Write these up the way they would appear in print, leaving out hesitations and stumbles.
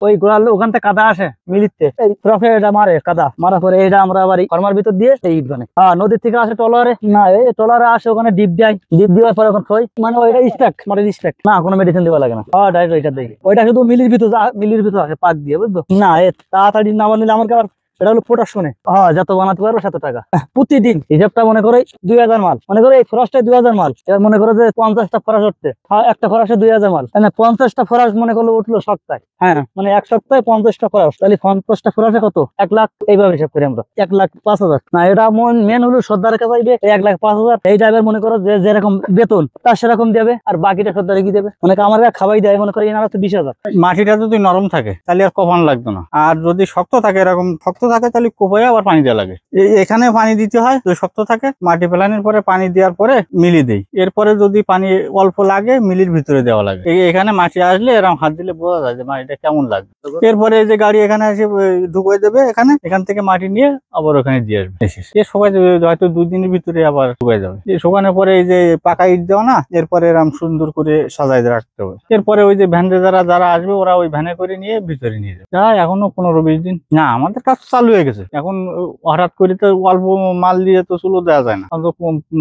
ওই গোড়াল ওখান থেকে কাদা আসে মিলিতে, এই প্রফে এটা মারে, কাদা মারা পরে এটা আমরা আবার ফর্মার ভিতর দিয়ে এই ইট বানাই। হ্যাঁ, নদীর থেকে আসে ট্রলারে, না এই ট্রলারে আসে, ওখানে ডিপ দেয়, ডিপ দেওয়ার পরে ওখানে থই, মানে ওইটা স্ট্যাক, মানে স্ট্যাক না, কোনো মেডিসিন দেওয়া লাগে না। হ্যাঁ, ডাইরেক্ট ওইটা দেখি, ওইটা শুধু মিলির ভিতর আসে পাক দিয়ে, বুঝলো না? তাড়াতাড়ি না বানালে আমার আবার এটা হলো প্রোডাকশনে। হ্যাঁ, যত বানাতে পারবো তত টাকা প্রতিদিন। হিসাবটা মনে করে 2000 মাল, মনে করে এই ফরাসটাই 2000 মাল। এবার মনে করো যে 50টা ফরাস উঠতে, হ্যাঁ একটা ফরাসে 2000 মাল, মানে 50টা ফরাস মনে করলো উঠলো সপ্তাহে। হ্যাঁ, মানে এক সপ্তাহে 50টা ফরাস, তাহলে 50টা ফরাসে কত? 1 লাখ। এইভাবে হিসাব করি আমরা, 1,05,000। না, এটা মেন হলো সর্দারের কাছে যাইবে 1,05,000। এই ড্রাইভার মনে করো যে যেরকম বেতন তার সেরকম দেবে, আর বাকিটা সর্দারে কি দেবে, মানে আমার খাওয়াই দেয়, মনে করি এনারা তো 20,000। মাটিটা যদি নরম থাকে তাহলে আর কোপান লাগতো না, আর যদি শক্ত থাকে, এরকম শক্ত থাকে, তাহলে কোপায় আবার পানি দেওয়া লাগে। এখানে পানি দিতে হয়, যদি শক্ত থাকে মাটি ফেলানোর পরে পানি দেওয়ার পরে মিলি দেই। এরপরে যদি পানি অল্প লাগে মিলির ভিতরে দেওয়া লাগে। এখানে মাটি আসলে এরকম হাত দিলে বোঝা যায় যে মাটিটা কেমন লাগবে। এরপরে এই যে গাড়ি এখানে এসে ঢুকিয়ে দেবে, এখান থেকে মাটি নিয়ে আবার ওখানে দিয়ে আসবে। শুকাই যাবে, হয়তো 2 দিনের ভিতরে আবার শুকাই যাবে। শুকানোর পরে এই যে পাকা ইট দেওয়া না, এরপরে এরকম সুন্দর করে সাজাই রাখতে হবে। এরপরে ওই যে ভ্যানে যারা আসবে ওরা ওই ভ্যানে করে নিয়ে ভিতরে নিয়ে যাবে। এখনো 15-20 দিন না, আমাদের কাজ চালু হয়ে গেছে। এখন হঠাৎ করে তো অল্প মাল দিয়ে তো চুলো দেওয়া যায় না,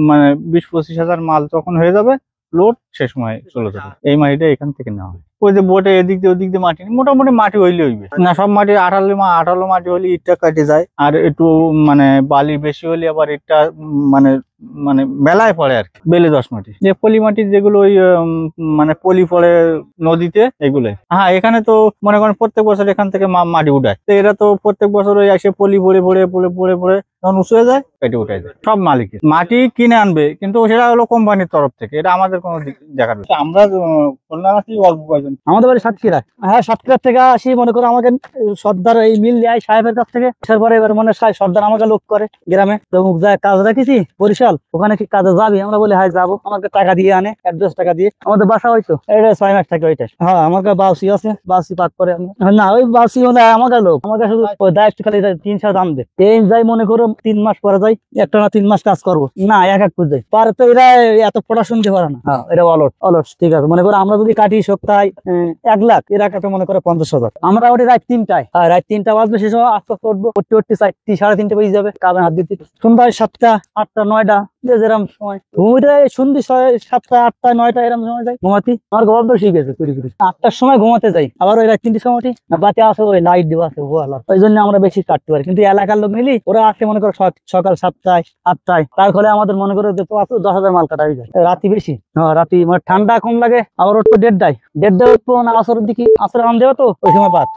মানে 20-25 হাজার মাল যখন হয়ে যাবে লোড, সে সময় চলে যাবে। এই মাটিটা এখান থেকে নেওয়া হয়। ওই যে বোটে এদিক দিয়ে ওদিক দিয়ে মাটি, মোটামুটি মাটি হইলে হইবে না, সব মাটি আঠালো মাটি হলে ইটটা কেটে যায়, আর একটু মানে বালি বেশি হলে আবার ইটটা মানে মানে মেলায় পড়ে আর কি। বেলে 10 মাটি, যে পলি মাটি যেগুলো ওই মানে পলি পড়ে নদীতে, এগুলো। হ্যাঁ, এখানে তো মনে করেন প্রত্যেক বছর এখান থেকে মাটি উঠায়, তো এরা তো প্রত্যেক বছর ওই এসে পলি পড়ে যখন উঁচু হয়ে যায় কেটে উঠে যায়। সব মালিকের মাটি কিনে আনবে, কিন্তু সেটা হলো কোম্পানির তরফ থেকে, এটা আমাদের কোনো দেখার বিষয়। আমরা অল্প কয়েকজন, আমাদের বাড়ি সাতক্ষীরা। হ্যাঁ, সাতক্ষীরা থেকে আসি, মনে করো আমাকে সর্দার এই মিল নেয় সাহেবের কাছ থেকে। তারপরে এবার মানে সর্দার আমাকে লোক করে গ্রামে, তো যায় কাজ রাখিছি বরিশাল, ওখানে কি কাজে যাবি? আমরা বলি হ্যাঁ যাবো। আমাকে টাকা দিয়ে আনে, অ্যাড্রেস টাকা দিয়ে। আমাদের বাসা হয়তো এটা 6 মাস থাকে ওইটাই। হ্যাঁ, আমাকে বাউসি আছে, বাউসি পাক করে। না, ওই বাউসি মানে আমাকে লোক, আমাকে শুধু দায়িত্ব খালি 300 দাম দে। এই যাই মনে করো 3 মাস পরে যাই, একটা না 3 মাস কাজ করবো না, এক করে যাই পারে, তো এরা এত পড়াশোনা দিতে পারে না। হ্যাঁ, এটা অলস। ঠিক আছে, মনে করো আমরা যদি কাটি সপ্তাহে 1 লাখ, এরা কাটে মনে করো 50,000। আমরা ওটি রাত 3টায়, হ্যাঁ রাত 3টা বাজবে, সে সময় আস্তে আস্তে উঠবো, 4:30 বেজে যাবে, কাবে হাত দিতে। সন্ধ্যায় 7টা 8টা 9টা যেরকম সময় ঘুমিতে, সন্ধ্যে 7টা 8টা 9টা এরকম সময় যাই ঘুমাতি। আমার গল্প ঠিক আছে, 8টার সময় ঘুমাতে যাই, আবার ওই রাত 3টের সময় বাতি আসে, ওই লাইট দেওয়া আছে, ওই জন্য আমরা বেশি কাটতে পারি। কিন্তু এলাকার লোক মিলি ওরা আসে মনে করো সকাল 7টায় 8টায়, তার ফলে আমাদের মনে করো 10,000 মাল কাটা হয়ে যায়। রাতি বেশি, হ্যাঁ রাতি মানে ঠান্ডা কম লাগে। আবার উঠবো 1:30 উঠবো না, আসরের দিকে, আসরে আম দেবো তো ওই সময় পাত